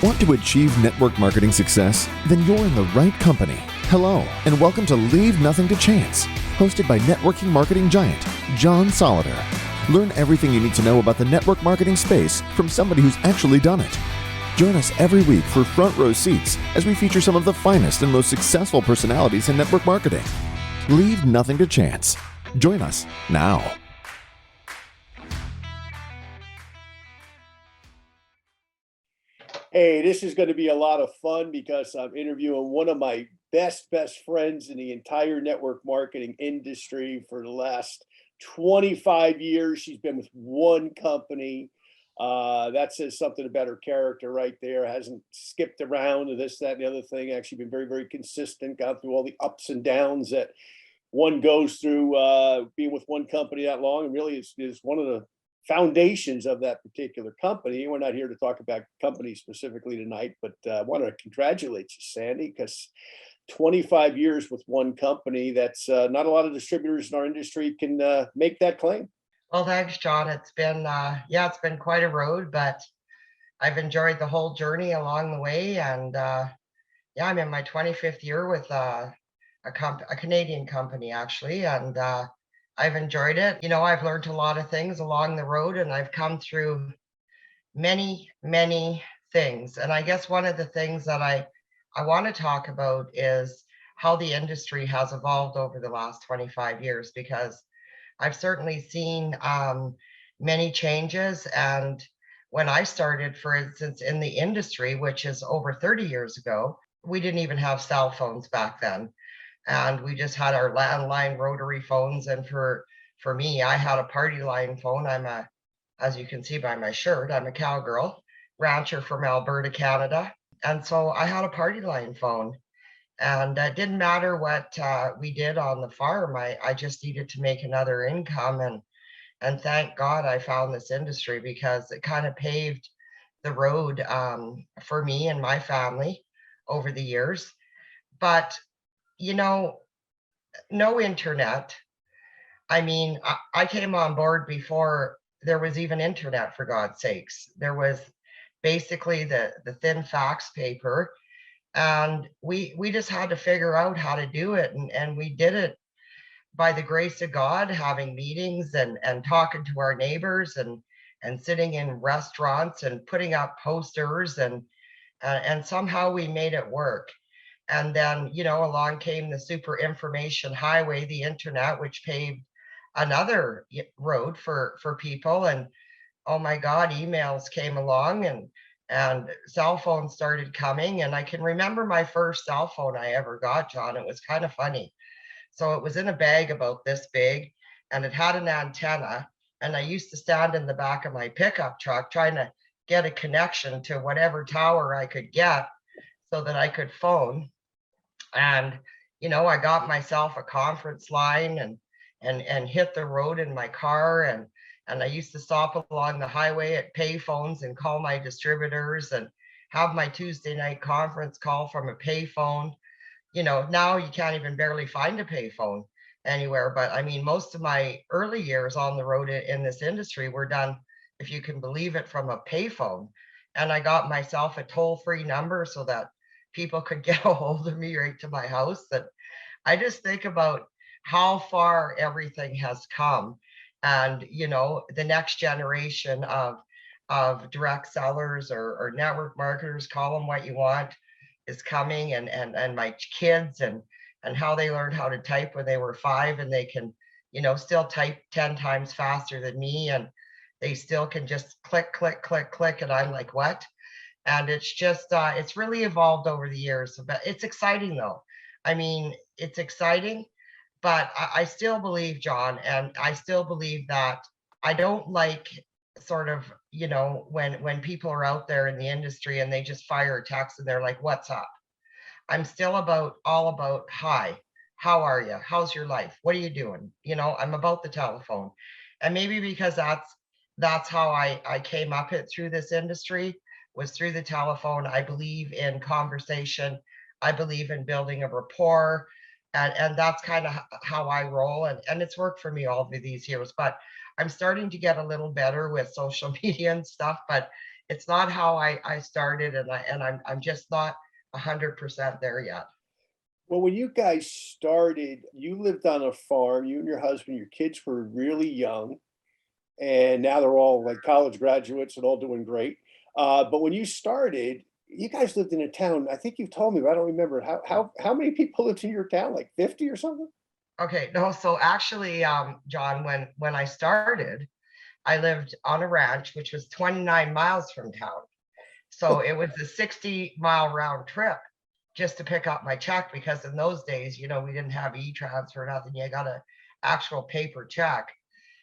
Want to achieve network marketing success? Then you're in the right company. Hello, and welcome to Leave Nothing to Chance, hosted by networking marketing giant John Solleder. Learn everything you need to know about the network marketing space from somebody who's actually done it. Join us every week for front row seats as we feature some of the finest and most successful personalities in network marketing. Leave nothing to chance. Join us now. Hey, this is going to be a lot of fun because I'm interviewing one of my best friends in the entire network marketing industry for the last 25 years. She's been with one company. That says something about her character right there. Hasn't skipped around to this, that, and the other thing. Actually been very, very consistent, gone through all the ups and downs that one goes through being with one company that long, and really is one of the foundations of that particular company. We're not here to talk about companies specifically tonight, but I want to congratulate you, Sandy, because 25 years with one company, that's not a lot of distributors in our industry can make that claim. Well, thanks, John. It's been it's been quite a road, but I've enjoyed the whole journey along the way. And I'm in my 25th year with a Canadian company, actually, and I've enjoyed it. I've learned a lot of things along the road, and I've come through many, many things. And I guess one of the things that I want to talk about is how the industry has evolved over the last 25 years, because I've certainly seen many changes. And when I started, for instance, in the industry, which is over 30 years ago, we didn't even have cell phones back then. And we just had our landline rotary phones. And for me, I had a party line phone. As you can see by my shirt, I'm a cowgirl, rancher from Alberta, Canada. And so I had a party line phone. And it didn't matter what we did on the farm. I just needed to make another income. And thank God I found this industry, because it kind of paved the road for me and my family over the years. But no internet. I mean, I came on board before there was even internet, for God's sakes. There was basically the thin fax paper, and we just had to figure out how to do it. And we did it by the grace of God, having meetings and talking to our neighbors and sitting in restaurants and putting up posters, and somehow we made it work. And then, along came the super information highway, the internet, which paved another road for people. And oh my God, emails came along, and cell phones started coming. And I can remember my first cell phone I ever got, John. It was kind of funny. So it was in a bag about this big, and it had an antenna. And I used to stand in the back of my pickup truck trying to get a connection to whatever tower I could get so that I could phone. And I got myself a conference line and hit the road in my car, and I used to stop along the highway at pay phones and call my distributors and have my Tuesday night conference call from a pay phone. Now you can't even barely find a pay phone anywhere. But I mean, most of my early years on the road in this industry were done, if you can believe it, from a pay phone. And I got myself a toll-free number so that people could get a hold of me right to my house. And I just think about how far everything has come. And, the next generation of direct sellers or network marketers, call them what you want, is coming. And my kids and how they learned how to type when they were 5, and they can, still type 10 times faster than me. And they still can just click, click, click, click. And I'm like, what? And it's just, it's really evolved over the years. But it's exciting, though. I mean, it's exciting, but I still believe, John, and I still believe that I don't like sort of, when people are out there in the industry and they just fire a text and they're like, what's up? I'm still all about, hi, how are you? How's your life? What are you doing? I'm about the telephone. And maybe because that's how I came up it through this industry, was through the telephone. I believe in conversation. I believe in building a rapport. And that's kind of how I roll. And it's worked for me all of these years. But I'm starting to get a little better with social media and stuff. But It's not how I started, and I'm just not 100% there yet. Well, when you guys started, you lived on a farm, you and your husband, your kids were really young, and now they're all like college graduates and all doing great. But when you started, you guys lived in a town. I think you've told me, but I don't remember how many people lived in your town, like 50 or something? Okay, no, so actually, John, when I started, I lived on a ranch, which was 29 miles from town. So it was a 60-mile round trip just to pick up my check, because in those days, we didn't have e-transfer, nothing. You got a actual paper check.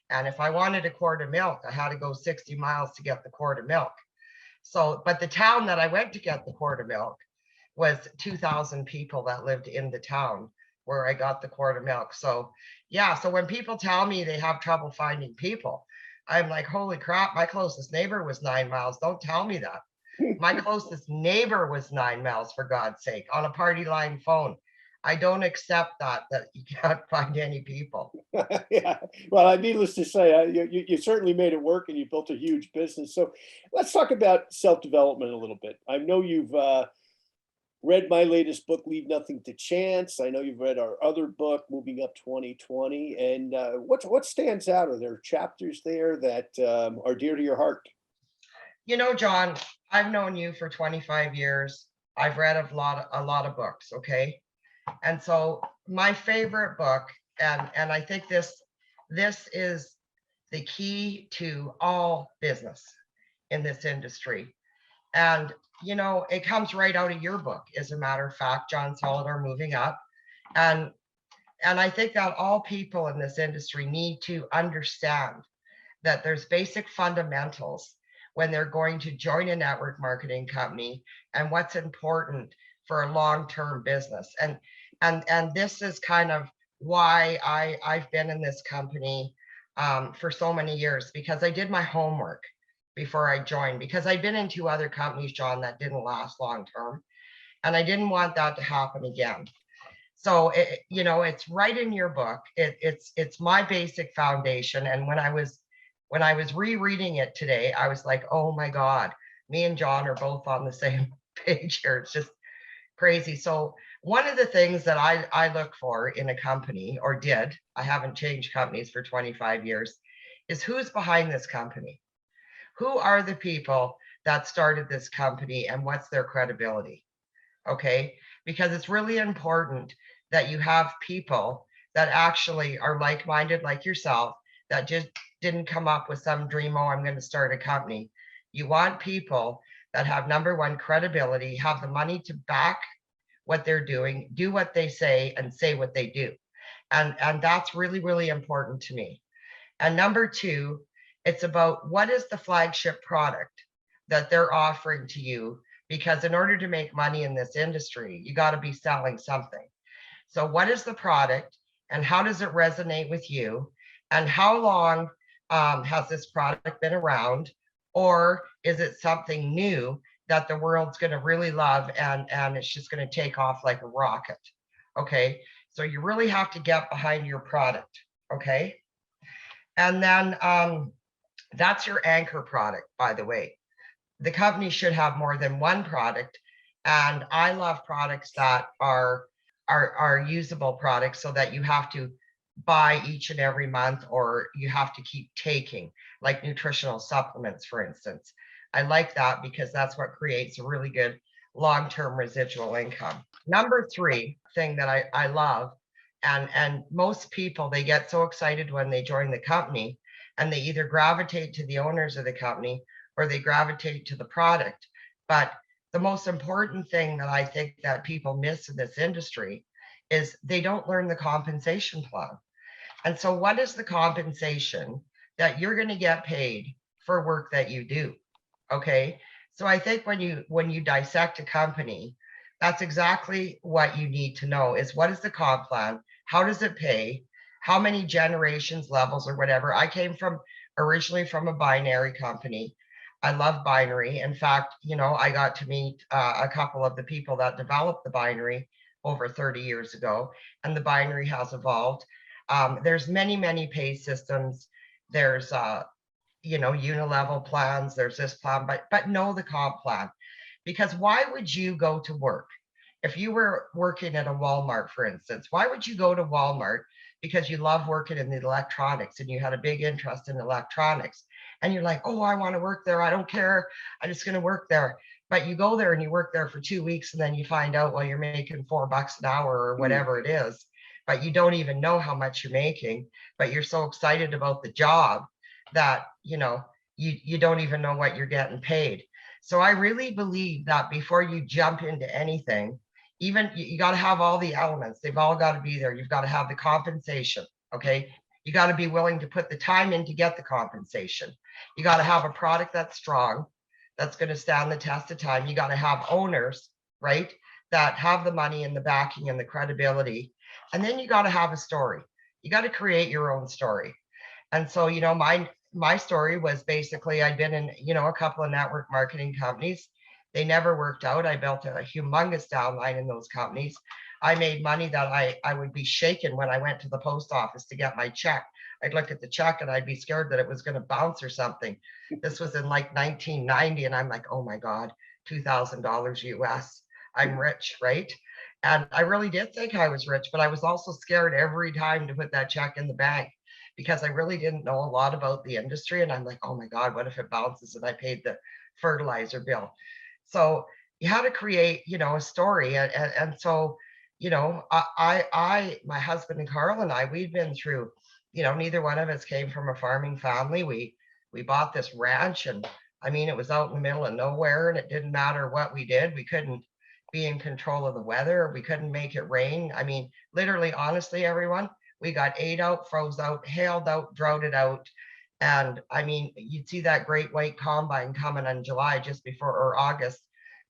And if I wanted a quart of milk, I had to go 60 miles to get the quart of milk. So, but the town that I went to get the quart of milk was 2,000 people that lived in the town where I got the quart of milk. So, yeah. So when people tell me they have trouble finding people, I'm like, holy crap, my closest neighbor was 9 miles. Don't tell me that. My closest neighbor was 9 miles, for God's sake, on a party line phone. I don't accept that you can't find any people. Yeah. Well, needless to say, you certainly made it work and you built a huge business. So let's talk about self-development a little bit. I know you've read my latest book, Leave Nothing to Chance. I know you've read our other book, Moving Up 2020. And what stands out? Are there chapters there that are dear to your heart? John, I've known you for 25 years. I've read a lot of books, okay? And so my favorite book, and I think this is the key to all business in this industry. And it comes right out of your book, as a matter of fact, John Solleder, Moving Up. And I think that all people in this industry need to understand that there's basic fundamentals when they're going to join a network marketing company, and what's important for a long-term business. And this is kind of why I've been in this company for so many years, because I did my homework before I joined, because I've been in 2 other companies, John, that didn't last long term, and I didn't want that to happen again. So it's right in your book. It's my basic foundation. And when I was rereading it today, I was like, oh my God, me and John are both on the same page here. It's just crazy. So one of the things that I look for in a company, or did, I haven't changed companies for 25 years, is who's behind this company? Who are the people that started this company, and what's their credibility? Okay. Because it's really important that you have people that actually are like-minded, like yourself, that just didn't come up with some dream, oh, I'm going to start a company. You want people that have, number one, credibility, have the money to back what they're doing, do what they say, and say what they do. And that's really, really important to me. And number two, it's about what is the flagship product that they're offering to you, because in order to make money in this industry, you got to be selling something. So what is the product, and how does it resonate with you? And how long has this product been around? Or is it something new that the world's going to really love, and it's just going to take off like a rocket? Okay. So you really have to get behind your product. Okay. And then that's your anchor product, by the way. The company should have more than one product. And I love products that are usable products, so that you have to buy each and every month, or you have to keep taking, like nutritional supplements, for instance. I like that because that's what creates a really good long-term residual income. Number three thing that I love, and most people, they get so excited when they join the company, and they either gravitate to the owners of the company, or they gravitate to the product. But the most important thing that I think that people miss in this industry is they don't learn the compensation plan. And so what is the compensation that you're going to get paid for work that you do? Okay. So I think when you dissect a company, that's exactly what you need to know, is what is the comp plan? How does it pay? How many generations, levels, or whatever? I came originally from a binary company. I love binary. In fact, I got to meet a couple of the people that developed the binary over 30 years ago, and the binary has evolved. There's many, many pay systems. There's, unilevel plans, there's this plan, but know the comp plan. Because why would you go to work? If you were working at a Walmart, for instance, why would you go to Walmart? Because you love working in the electronics and you had a big interest in electronics. And you're like, oh, I want to work there. I don't care. I'm just going to work there. But you go there and you work there for 2 weeks and then you find out, well, you're making $4 an hour or whatever it is, but you don't even know how much you're making, but you're so excited about the job that, you don't even know what you're getting paid. So I really believe that before you jump into anything, even you got to have all the elements. They've all got to be there. You've got to have the compensation. Okay. You got to be willing to put the time in to get the compensation. You got to have a product that's strong, that's going to stand the test of time. You got to have owners, right, that have the money and the backing and the credibility. And then you got to have a story. You got to create your own story. And so, my story was basically I'd been in, a couple of network marketing companies. They never worked out. I built a humongous downline in those companies. I made money that I would be shaken when I went to the post office to get my check. I'd look at the check and I'd be scared that it was going to bounce or something. This was in like 1990. And I'm like, oh my God, $2,000 US. I'm rich, right? And I really did think I was rich, but I was also scared every time to put that check in the bank because I really didn't know a lot about the industry. And I'm like, oh my God, what if it bounces and I paid the fertilizer bill? So you had to create, a story. And so, my husband and Carl and I, we've been through, neither one of us came from a farming family. We bought this ranch and I mean, it was out in the middle of nowhere and it didn't matter what we did. We couldn't be in control of the weather. We couldn't make it rain. I mean, literally, honestly, everyone, we got ate out, froze out, hailed out, droughted out. And I mean, you'd see that great white combine coming in July or August,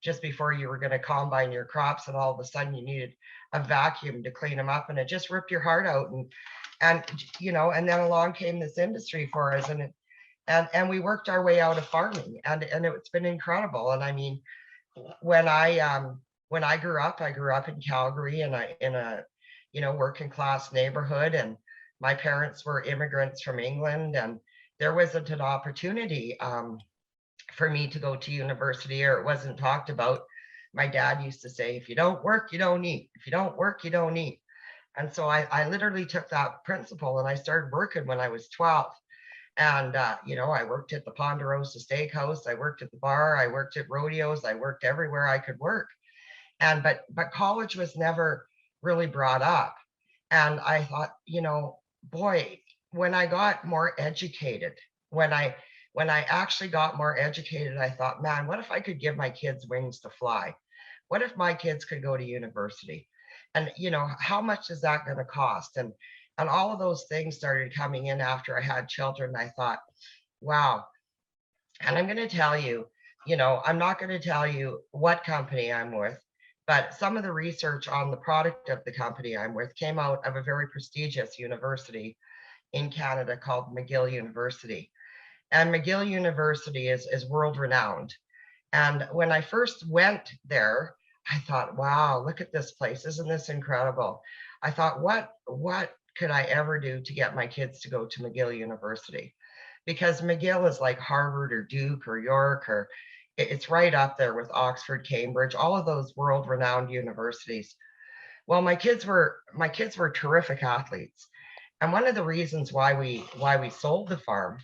just before you were going to combine your crops. And all of a sudden you needed a vacuum to clean them up and it just ripped your heart out. And then along came this industry for us and we worked our way out of farming and it's been incredible. And I mean, when I grew up in Calgary in a working class neighborhood, and my parents were immigrants from England, and there wasn't an opportunity for me to go to university, or it wasn't talked about. My dad used to say, if you don't work, you don't eat. If you don't work, you don't eat. And so I literally took that principle and I started working when I was 12. And, I worked at the Ponderosa Steakhouse. I worked at the bar. I worked at rodeos. I worked everywhere I could work. But college was never really brought up. And I thought, boy, when I got more educated, when I actually got more educated, I thought, man, what if I could give my kids wings to fly? What if my kids could go to university? And, how much is that going to cost? And all of those things started coming in after I had children. I thought, wow. And I'm going to tell you, I'm not going to tell you what company I'm with, but some of the research on the product of the company I'm with came out of a very prestigious university in Canada called McGill University. And McGill University is world renowned. And when I first went there, I thought, wow, look at this place. Isn't this incredible? I thought, what could I ever do to get my kids to go to McGill University? Because McGill is like Harvard or Duke or York, or it's right up there with Oxford, Cambridge, all of those world renowned universities. Well, my kids were terrific athletes. And one of the reasons why we sold the farm,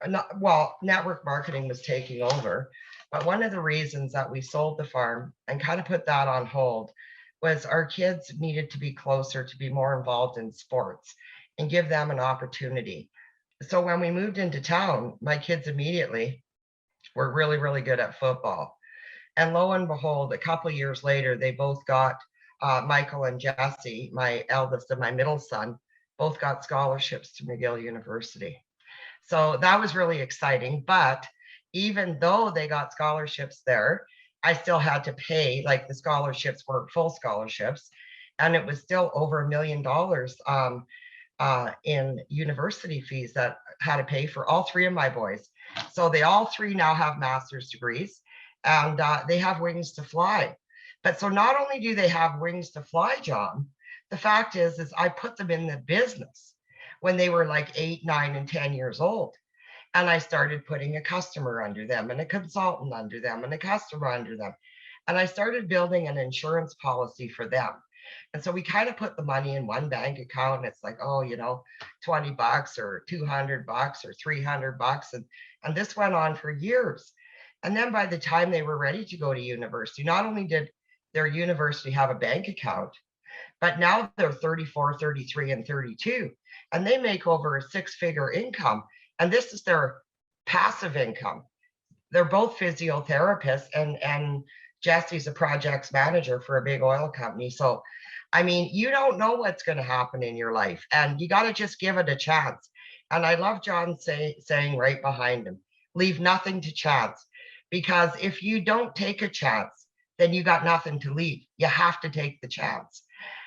network marketing was taking over, but one of the reasons that we sold the farm and kind of put that on hold was our kids needed to be closer, to be more involved in sports and give them an opportunity. So when we moved into town, my kids immediately were really, really good at football. And lo and behold, a couple of years later, they both got, Michael and Jesse, my eldest and my middle son, both got scholarships to McGill University. So that was really exciting. But even though they got scholarships there, I still had to pay, like the scholarships weren't full scholarships. And it was still over $1 million in university fees that I had to pay for all three of my boys. So they all three now have master's degrees and they have wings to fly. But so not only do they have wings to fly, John, the fact is I put them in the business when they were like 8, 9, and 10 years old. And I started putting a customer under them and a consultant under them and a customer under them. And I started building an insurance policy for them. And so we kind of put the money in one bank account. And it's like, oh, $20 or $200 or $300. And this went on for years. And then by the time they were ready to go to university, not only did their university have a bank account, but now they're 34, 33, and 32, and they make over a six-figure income. And this is their passive income. They're both physiotherapists, and Jesse's a projects manager for a big oil company. So, I mean, you don't know what's going to happen in your life, and you got to just give it a chance. And I love John saying right behind him, leave nothing to chance, because if you don't take a chance, then you got nothing to leave. You have to take the chance.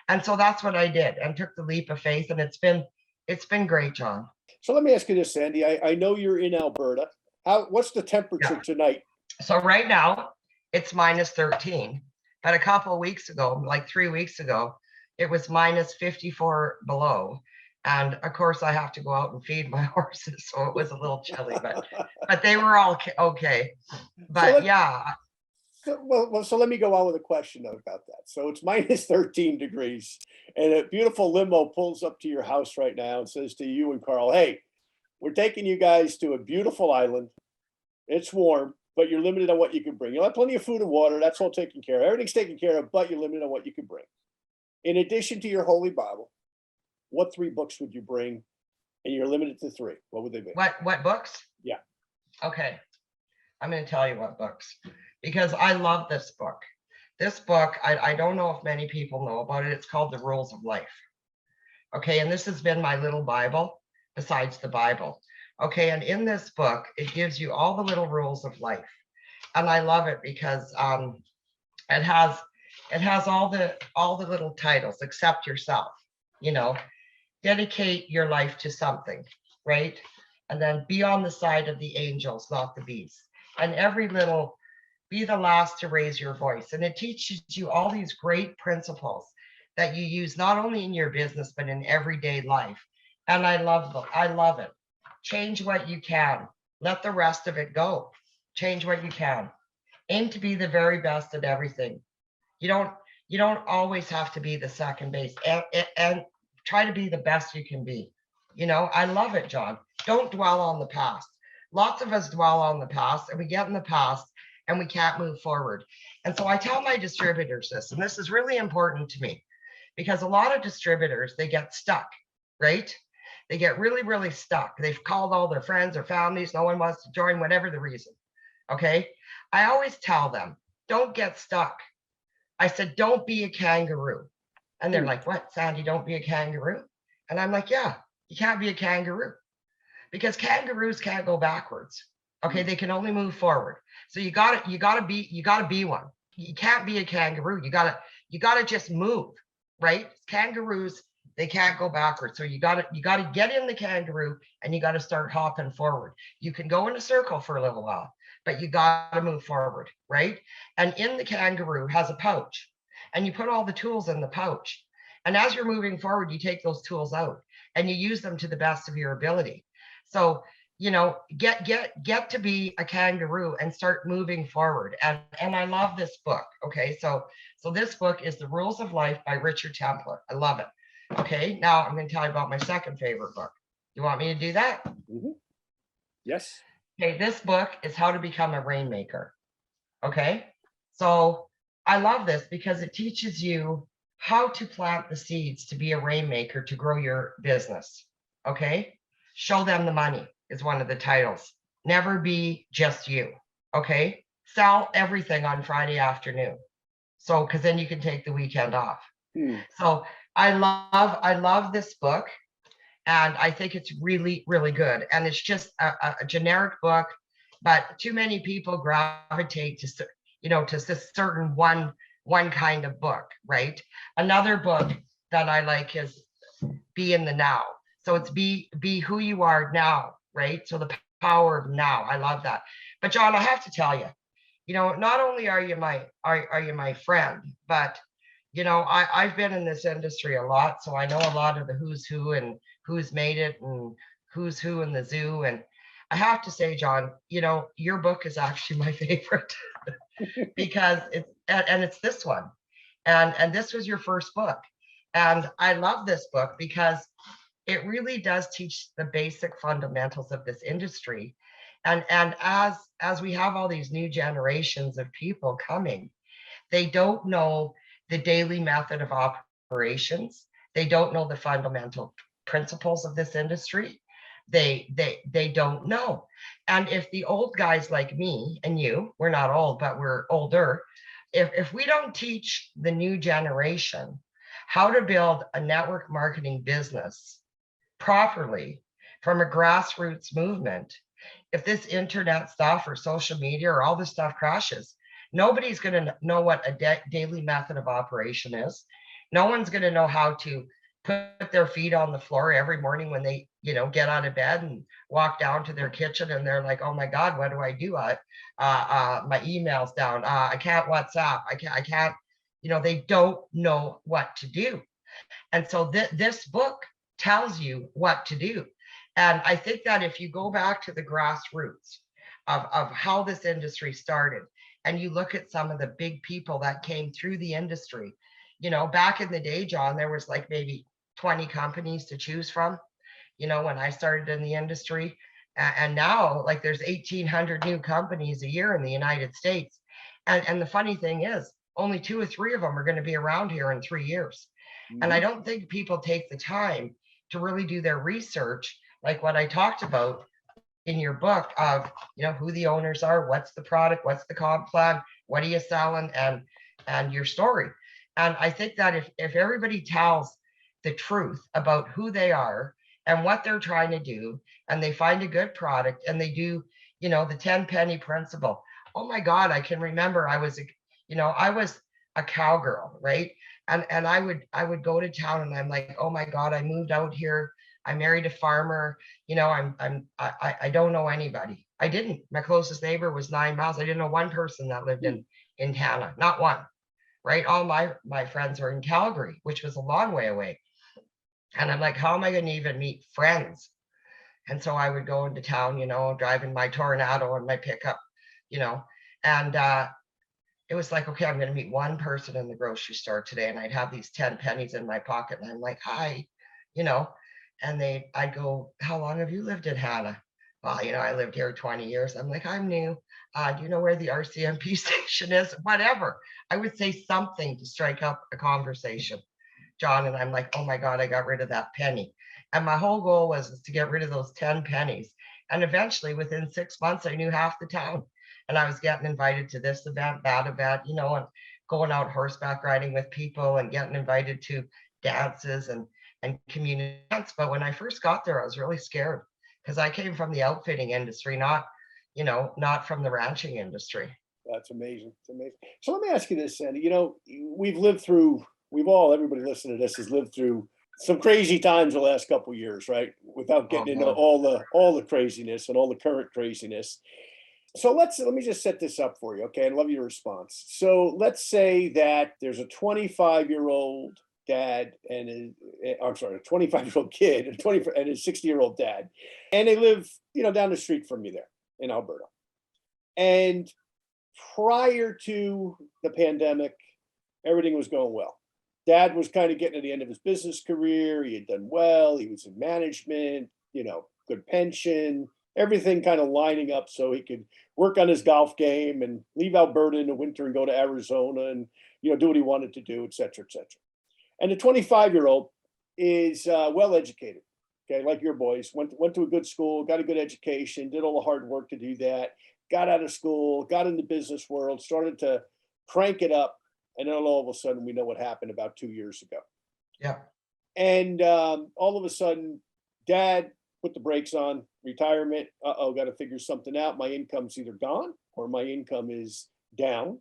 And so that's what I did, and took the leap of faith, and it's been great, John. So let me ask you this, Sandy. I know you're in Alberta. What's the temperature tonight? So right now it's minus 13, but a couple of weeks ago, like 3 weeks ago, it was minus 54 below. And of course I have to go out and feed my horses, so it was a little chilly, but they were all okay. But So let me go on with a question about that. So it's minus 13 degrees, and a beautiful limo pulls up to your house right now and says to you and Carl, hey, we're taking you guys to a beautiful island. It's warm, but you're limited on what you can bring. You'll have plenty of food and water. That's all taken care of. Everything's taken care of, but you're limited on what you can bring. In addition to your Holy Bible, what 3 books would you bring? And you're limited to 3. What would they be? What books? Yeah. Okay. I'm going to tell you what books, because I love this book. This book, I don't know if many people know about it. It's called The Rules of Life. Okay. And this has been my little Bible besides the Bible. Okay. And in this book, it gives you all the little rules of life. And I love it because it has all the little titles, accept yourself, dedicate your life to something, right? And then be on the side of the angels, not the beasts. And every little, be the last to raise your voice. And it teaches you all these great principles that you use not only in your business, but in everyday life. And I love it. Change what you can. Let the rest of it go. Change what you can. Aim to be the very best at everything. You don't always have to be the second base, and try to be the best you can be. I love it, John. Don't dwell on the past. Lots of us dwell on the past, and we get in the past and we can't move forward. And so I tell my distributors this, and this is really important to me, because a lot of distributors, they get stuck, right? They get really, really stuck. They've called all their friends or families. No one wants to join, whatever the reason. Okay. I always tell them, don't get stuck. I said, don't be a kangaroo. And they're like, what, Sandy, don't be a kangaroo? And I'm like, yeah, you can't be a kangaroo, because kangaroos can't go backwards. Okay. They can only move forward. So you gotta be one. You can't be a kangaroo. You gotta just move, right? Kangaroos, they can't go backwards. So you gotta get in the kangaroo, and you gotta start hopping forward. You can go in a circle for a little while, but you gotta move forward, right? And in the kangaroo has a pouch, and you put all the tools in the pouch. And as you're moving forward, you take those tools out and you use them to the best of your ability. So, get to be a kangaroo and start moving forward. And I love this book. Okay. So this book is The Rules of Life by Richard Templer. I love it. Okay. Now I'm going to tell you about my second favorite book. You want me to do that? Mm-hmm. Yes. Okay. This book is How to Become a Rainmaker. Okay. So I love this because it teaches you how to plant the seeds to be a rainmaker to grow your business. Okay. Show them the money is one of the titles. Never be just you. Okay. Sell everything on Friday afternoon. So, because then you can take the weekend off. So I love this book, and I think it's really, really good. And it's just a generic book, but too many people gravitate to this certain one kind of book, right? Another book that I like is Be in the Now. So it's be who you are now, right? So the power of now. I love that. But John, I have to tell you, not only are you my friend, but I've been in this industry a lot, so I know a lot of the who's who and who's made it and who's who in the zoo. And I have to say, John, your book is actually my favorite because and it's this one. And this was your first book. And I love this book because it really does teach the basic fundamentals of this industry. And as we have all these new generations of people coming, they don't know the daily method of operations. They don't know the fundamental principles of this industry. They don't know. And if the old guys like me and you, we're not old, but we're older, if we don't teach the new generation how to build a network marketing business properly from a grassroots movement, if this internet stuff or social media or all this stuff crashes, nobody's going to know what a daily method of operation is. No one's going to know how to put their feet on the floor every morning when they, get out of bed and walk down to their kitchen and they're like, oh my God, what do I do? My email's down. I can't WhatsApp. I can't, they don't know what to do. And so this book tells you what to do. And I think that if you go back to the grassroots of how this industry started, and you look at some of the big people that came through the industry, back in the day, John, there was like maybe 20 companies to choose from, when I started in the industry. And now, like, there's 1,800 new companies a year in the United States. And the funny thing is, only 2 or 3 of them are going to be around here in 3 years. And I don't think people take the time to really do their research, like what I talked about in your book of, who the owners are, what's the product, what's the comp plan, what are you selling, and your story. And I think that if everybody tells the truth about who they are and what they're trying to do, and they find a good product and they do, the 10 penny principle. Oh my God, I can remember I was a cowgirl, right? And I would go to town and I'm like, oh my God, I moved out here. I married a farmer. I don't know anybody. I didn't. My closest neighbor was 9 miles. I didn't know one person that lived in Hannah, not one, right? All my friends were in Calgary, which was a long way away. And I'm like, how am I going to even meet friends? And so I would go into town, driving my Tornado and my pickup, and it was like, okay, I'm going to meet one person in the grocery store today. And I'd have these 10 pennies in my pocket. And I'm like, hi, and I'd go, how long have you lived in Hannah? Well, I lived here 20 years. I'm like, I'm new. Do you know where the RCMP station is? Whatever. I would say something to strike up a conversation, John. And I'm like, oh my God, I got rid of that penny. And my whole goal was to get rid of those 10 pennies. And eventually within 6 months, I knew half the town. And I was getting invited to this event, that event, and going out horseback riding with people and getting invited to dances and community events. But when I first got there, I was really scared because I came from the outfitting industry, not from the ranching industry. That's amazing. It's amazing. So let me ask you this, Sandy. Everybody listening to this has lived through some crazy times the last couple of years, right? Without getting into all the craziness and all the current craziness. So let me just set this up for you, okay? I love your response. So let's say that there's a 25-year-old dad and a 25-year-old kid and his 60-year-old dad, and they live, down the street from you there in Alberta. And prior to the pandemic, everything was going well. Dad was kind of getting to the end of his business career. He had done well. He was in management, good pension, everything kind of lining up so he could work on his golf game and leave Alberta in the winter and go to Arizona and, do what he wanted to do, et cetera, et cetera. And the 25-year-old is well educated, okay, like your boys, went to a good school, got a good education, did all the hard work to do that, got out of school, got in the business world, started to crank it up. And then all of a sudden, we know what happened about 2 years ago. Yeah. And all of a sudden, Dad put the brakes on, retirement. Got to figure something out. My income's either gone or my income is down.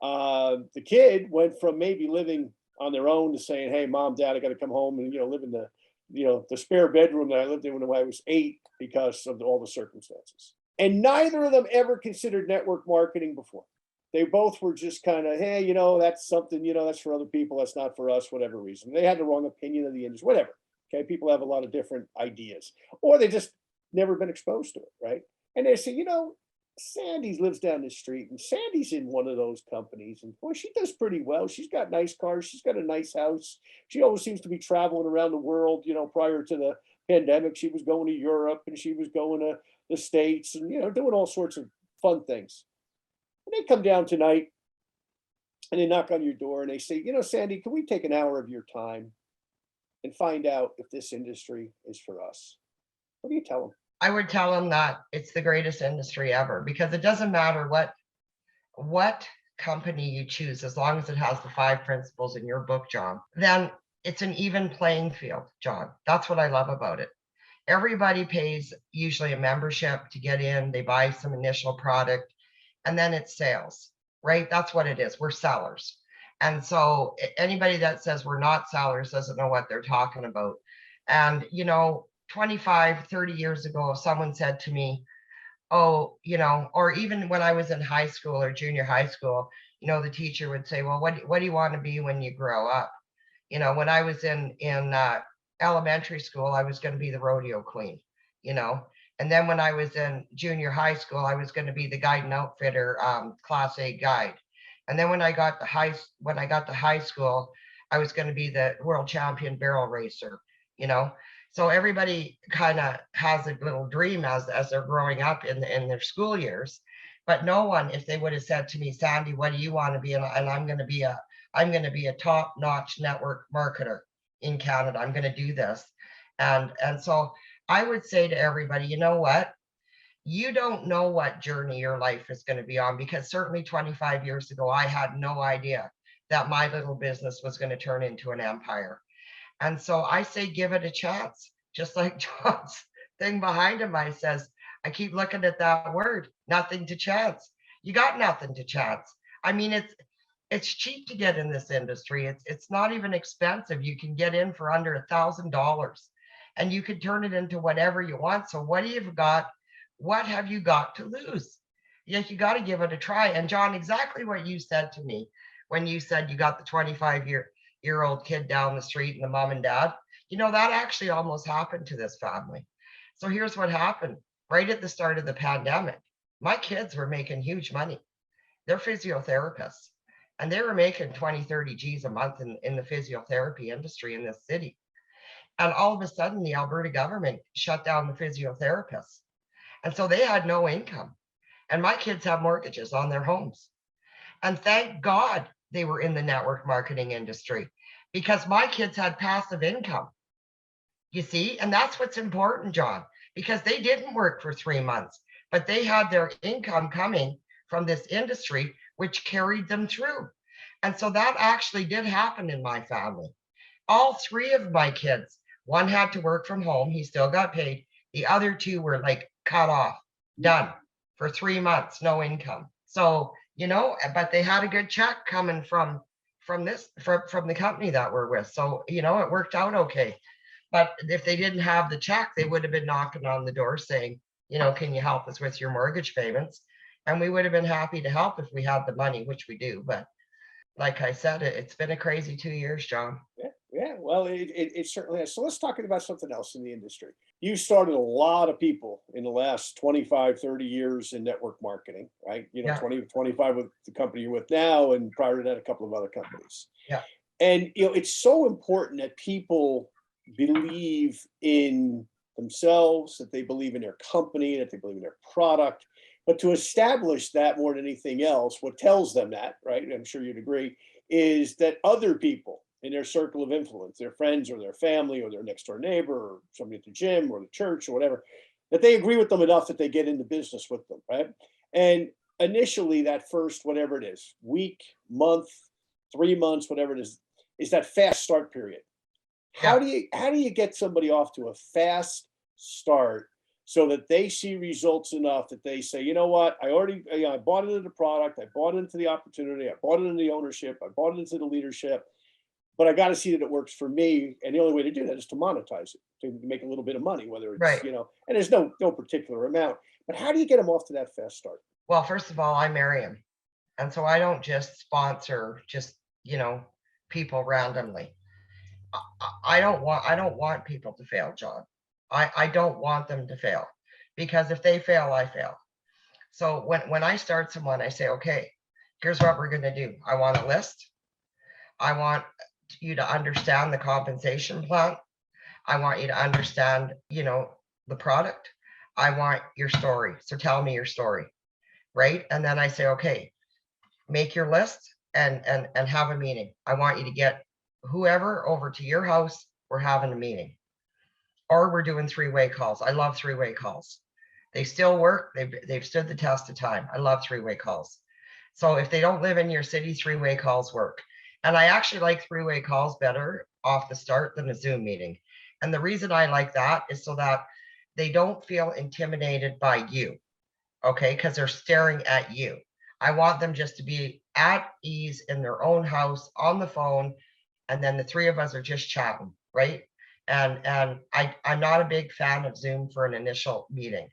The kid went from maybe living on their own to saying, hey, Mom, Dad, I got to come home and, live in the spare bedroom that I lived in when I was 8 because of all the circumstances. And neither of them ever considered network marketing before. They both were just kind of, hey, that's something, that's for other people. That's not for us, whatever reason. They had the wrong opinion of the industry, whatever. Okay. People have a lot of different ideas, or they just never been exposed to it, right? And they say, Sandy lives down the street and Sandy's in one of those companies. And boy, she does pretty well. She's got nice cars. She's got a nice house. She always seems to be traveling around the world. Prior to the pandemic, she was going to Europe and she was going to the States and, doing all sorts of fun things. And they come down tonight and they knock on your door and they say, Sandy, can we take an hour of your time and find out if this industry is for us? What do you tell them? I would tell them that it's the greatest industry ever, because it doesn't matter what company you choose, as long as it has the 5 principles in your book, John, then it's an even playing field, John. That's what I love about it. Everybody pays usually a membership to get in. They buy some initial product and then it's sales, right? That's what it is. We're sellers. And so anybody that says we're not sellers doesn't know what they're talking about. And, 25, 30 years ago, if someone said to me, oh, or even when I was in high school or junior high school, the teacher would say, well, what do you want to be when you grow up? When I was in elementary school, I was going to be the rodeo queen, and then when I was in junior high school, I was going to be the guide and outfitter, class A guide. And then when I got to high school, I was going to be the world champion barrel racer, So everybody kind of has a little dream as they're growing up in their school years. But no one, if they would have said to me, Sandy, what do you want to be? And I'm going to be a top-notch network marketer in Canada. I'm going to do this. And so I would say to everybody, you know what? You don't know what journey your life is going to be on, because certainly 25 years ago, I had no idea that my little business was going to turn into an empire. And so I say, give it a chance. Just like John's thing behind him, I keep looking at that word, nothing to chance. You got nothing to chance. I mean, it's cheap to get in this industry. It's not even expensive. You can get in for under $1,000 and you can turn it into whatever you want. So what have you got to lose? Yes, you got to give it a try. And John, exactly what you said to me when you said you got the 25-year-old kid down the street and the mom and dad, that actually almost happened to this family. So here's what happened. Right at the start of the pandemic, my kids were making huge money. They're physiotherapists and they were making 20, 30 G's a month in the physiotherapy industry in this city. And all of a sudden, the Alberta government shut down the physiotherapists. And so they had no income. And my kids have mortgages on their homes. And thank God they were in the network marketing industry, because my kids had passive income. You see, and that's what's important, John, because they didn't work for 3 months, but they had their income coming from this industry, which carried them through. And so that actually did happen in my family. All 3 of my kids, one had to work from home. He still got paid. The other 2 were like cut off, done for 3 months, no income. So, but they had a good check coming from the company that we're with. So, it worked out okay. But if they didn't have the check, they would have been knocking on the door saying, can you help us with your mortgage payments? And we would have been happy to help if we had the money, which we do. But like I said, it's been a crazy 2 years, John. Yeah. Well, it certainly is. So let's talk about something else in the industry. You started a lot of people in the last 25, 30 years in network marketing, right? 20, 25 with the company you're with now, and prior to that, a couple of other companies. Yeah. And, it's so important that people believe in themselves, that they believe in their company, that they believe in their product. But to establish that more than anything else, what tells them that, right? I'm sure you'd agree, is that other people in their circle of influence, their friends or their family or their next door neighbor or somebody at the gym or the church or whatever, that they agree with them enough that they get into business with them, right? And initially that first, whatever it is, week, month, 3 months, whatever it is that fast start period. How do you get somebody off to a fast start so that they see results enough that they say, you know what, I bought into the product, I bought into the opportunity, I bought into the ownership, I bought into the leadership, but I got to see that it works for me. And the only way to do that is to monetize it, to make a little bit of money, whether it's, right. And there's no particular amount, but how do you get them off to that fast start? Well, first of all, I marry him. And so I don't just sponsor people randomly. I don't want people to fail, John. I don't want them to fail. because if they fail, I fail. So when I start someone, I say, okay, here's what we're going to do. I want a list. I want you to understand the compensation plan. I want you to understand, the product. I want your story. So tell me your story, right? And then I say, okay, make your list and have a meeting. I want you to get whoever over to your house. We're having a meeting, or we're doing three-way calls. I love three-way calls. They still work. They've stood the test of time. I love three-way calls. So if they don't live in your city, three-way calls work. And I actually like three-way calls better off the start than a Zoom meeting. And the reason I like that is so that they don't feel intimidated by you, okay? Because they're staring at you. I want them just to be at ease in their own house on the phone, and then the three of us are just chatting, right? And I'm not a big fan of Zoom for an initial meeting.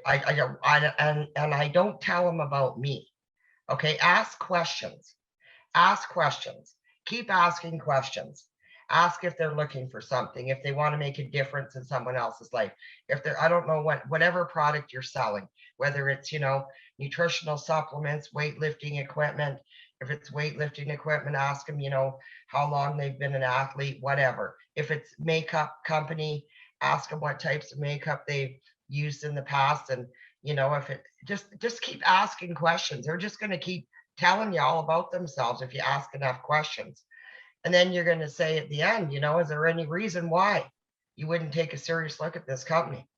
I don't tell them about me. Okay, ask questions. Ask questions. Keep asking questions. Ask if they're looking for something, if they want to make a difference in someone else's life. If they're, I don't know whatever product you're selling, whether it's, nutritional supplements, weightlifting equipment. If it's weightlifting equipment, ask them, how long they've been an athlete, whatever. If it's makeup company, ask them what types of makeup they've used in the past. And, if it just keep asking questions. They're just going to keep telling you all about themselves if you ask enough questions. And then you're going to say at the end, is there any reason why you wouldn't take a serious look at this company?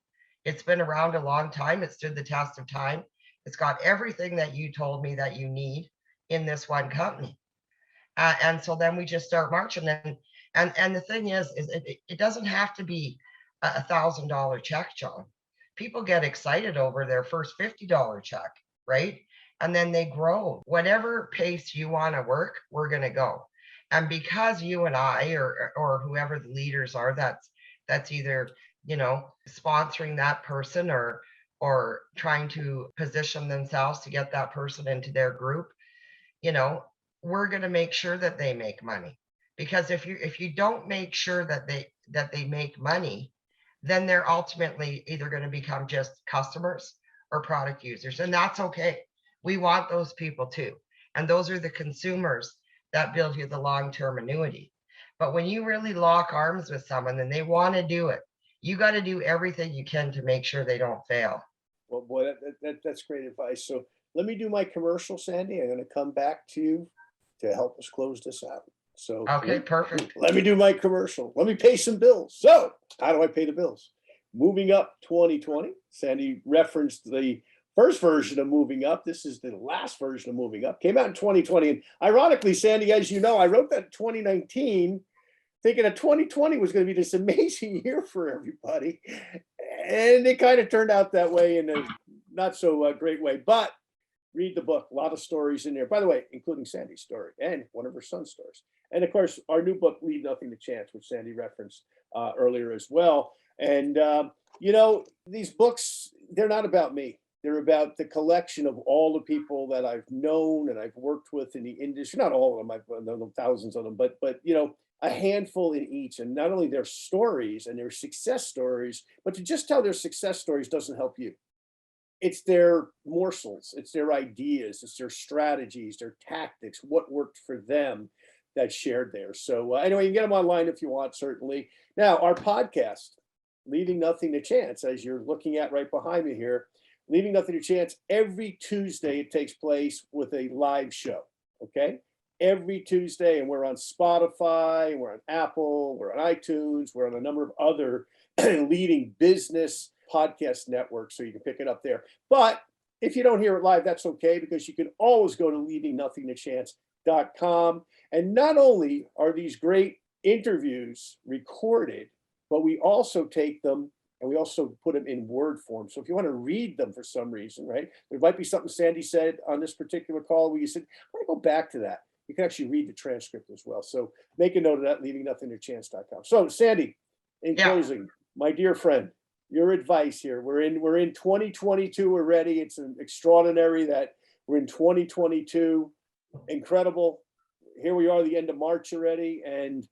It's been around a long time. It stood the test of time. It's got everything that you told me that you need in this one company. And so then we just start marching. And the thing is it doesn't have to be $1,000 check, John. People get excited over their first $50 check, right? And then they grow. Whatever pace you want to work, we're going to go. And because you and I, or whoever the leaders are, that's either, sponsoring that person or trying to position themselves to get that person into their group, we're going to make sure that they make money. Because if you don't make sure that they make money, then they're ultimately either going to become just customers or product users. And that's okay. We want those people too. And those are the consumers that build you the long-term annuity. But when you really lock arms with someone and they want to do it, you got to do everything you can to make sure they don't fail. Well, boy, that's great advice. So let me do my commercial, Sandy. I'm going to come back to you to help us close this out. So okay, perfect. Let me do my commercial. Let me pay some bills. So how do I pay the bills? Moving Up 2020. Sandy referenced the first version of Moving Up. This is the last version of Moving Up. Came out in 2020. And ironically, Sandy, as you know, I wrote that in 2019, thinking that 2020 was going to be this amazing year for everybody. And it kind of turned out that way in a not so great way. But read the book. A lot of stories in there. By the way, including Sandy's story and one of her son's stories. And of course, our new book, Leave Nothing to Chance, which Sandy referenced earlier as well. And, these books, they're not about me. They're about the collection of all the people that I've known and I've worked with in the industry. Not all of them, I've known thousands of them, but a handful in each. And not only their stories and their success stories, but to just tell their success stories doesn't help you. It's their morsels, it's their ideas, it's their strategies, their tactics, what worked for them that's shared there. So anyway, you can get them online if you want, certainly. Now, our podcast, Leaving Nothing to Chance, as you're looking at right behind me here, Leaving Nothing to Chance, every Tuesday it takes place with a live show, okay? Every Tuesday, and we're on Spotify, we're on Apple, we're on iTunes, we're on a number of other leading business podcast networks, so you can pick it up there. But if you don't hear it live, that's okay, because you can always go to leavingnothingtochance.com. And not only are these great interviews recorded, but we also take them and we also put them in word form. So if you want to read them for some reason, right, there might be something Sandy said on this particular call where you said, I want to go back to that. You can actually read the transcript as well. So make a note of that, leavingnothingtochance.com. So Sandy, in closing, my dear friend, your advice here. We're in 2022 already. It's an extraordinary that we're in 2022. Incredible. Here we are, the end of March already. And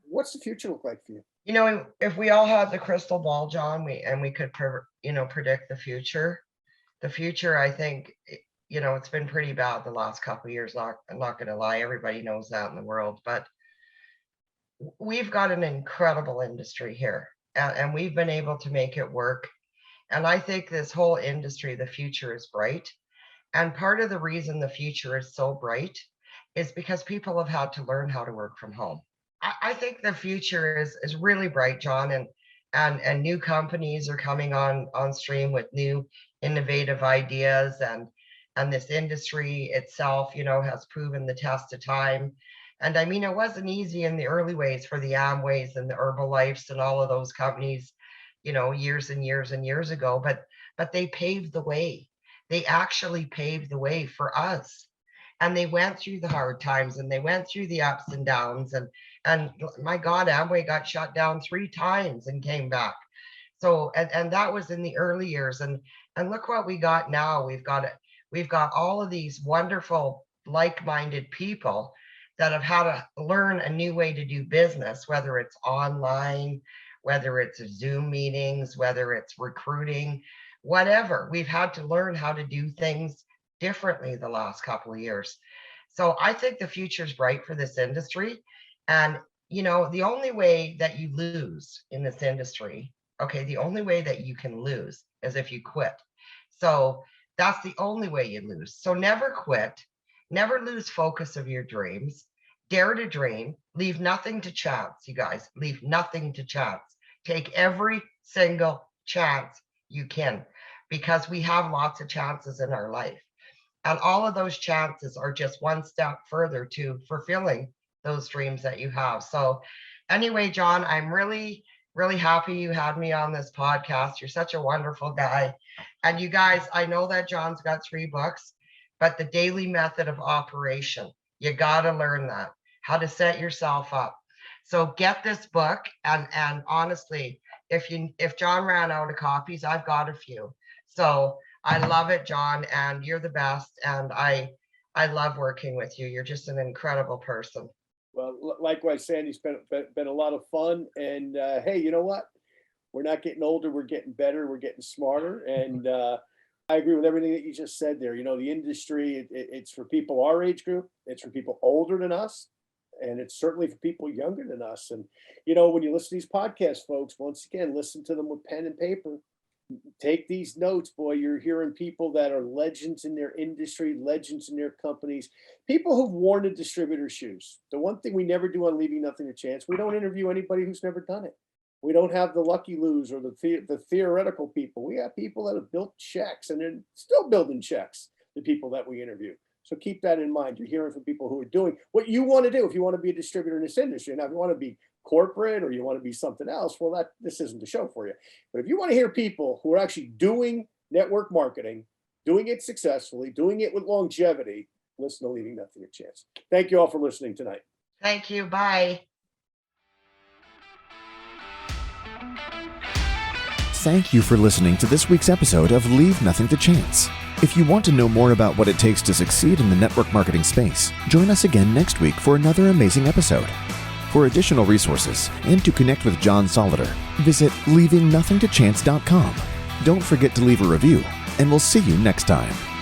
what's the future look like for you? If we all had the crystal ball, John, we could, predict the future. The future, I think, it's been pretty bad the last couple of years. I'm not going to lie. Everybody knows that in the world, but we've got an incredible industry here, and we've been able to make it work. And I think this whole industry, the future is bright. And part of the reason the future is so bright is because people have had to learn how to work from home. I think the future is really bright, John, and new companies are coming on stream with new innovative ideas, and this industry itself, has proven the test of time. And I mean, it wasn't easy in the early ways for the Amways and the Herbalifes and all of those companies, years and years and years ago, but they paved the way. They actually paved the way for us. And they went through the hard times, and they went through the ups and downs, and my God, Amway got shut down 3 times and came back. So, and that was in the early years. And look what we got now. We've got all of these wonderful, like-minded people that have had to learn a new way to do business, whether it's online, whether it's Zoom meetings, whether it's recruiting, whatever. We've had to learn how to do things differently the last couple of years. So I think the future is bright for this industry. And, the only way that you lose in this industry, the only way that you can lose is if you quit. So that's the only way you lose. So never quit, never lose focus of your dreams, dare to dream, leave nothing to chance, you guys, leave nothing to chance. Take every single chance you can, because we have lots of chances in our life. And all of those chances are just one step further to fulfilling those dreams that you have. So anyway, John, I'm really, really happy you had me on this podcast. You're such a wonderful guy. And you guys, I know that John's got 3 books, but the daily method of operation, you got to learn that, how to set yourself up. So get this book. And honestly, if John ran out of copies, I've got a few. So I love it, John, and you're the best. And I love working with you. You're just an incredible person. Well, likewise, Sandy, it's been a lot of fun. And hey, you know what? We're not getting older. We're getting better. We're getting smarter. And I agree with everything that you just said there. The industry, it's for people our age group. It's for people older than us. And it's certainly for people younger than us. And, when you listen to these podcasts, folks, once again, listen to them with pen and paper. Take these notes, boy. You're hearing people that are legends in their industry, legends in their companies, people who've worn the distributor's shoes. The one thing we never do on Leaving Nothing to Chance, we don't interview anybody who's never done it. We don't have the lucky loos or the theoretical people. We have people that have built checks, and they're still building checks, the people that we interview. So keep that in mind. You're hearing from people who are doing what you want to do if you want to be a distributor in this industry. Now, if you want to be corporate or you want to be something else, well, this isn't the show for you. But if you want to hear people who are actually doing network marketing, doing it successfully, doing it with longevity, listen to Leaving Nothing to Chance. Thank you all for listening tonight. Thank you. Bye. Thank you for listening to this week's episode of Leave Nothing to Chance. If you want to know more about what it takes to succeed in the network marketing space, join us again next week for another amazing episode. For additional resources and to connect with John Solleder, visit leavingnothingtochance.com. Don't forget to leave a review, and we'll see you next time.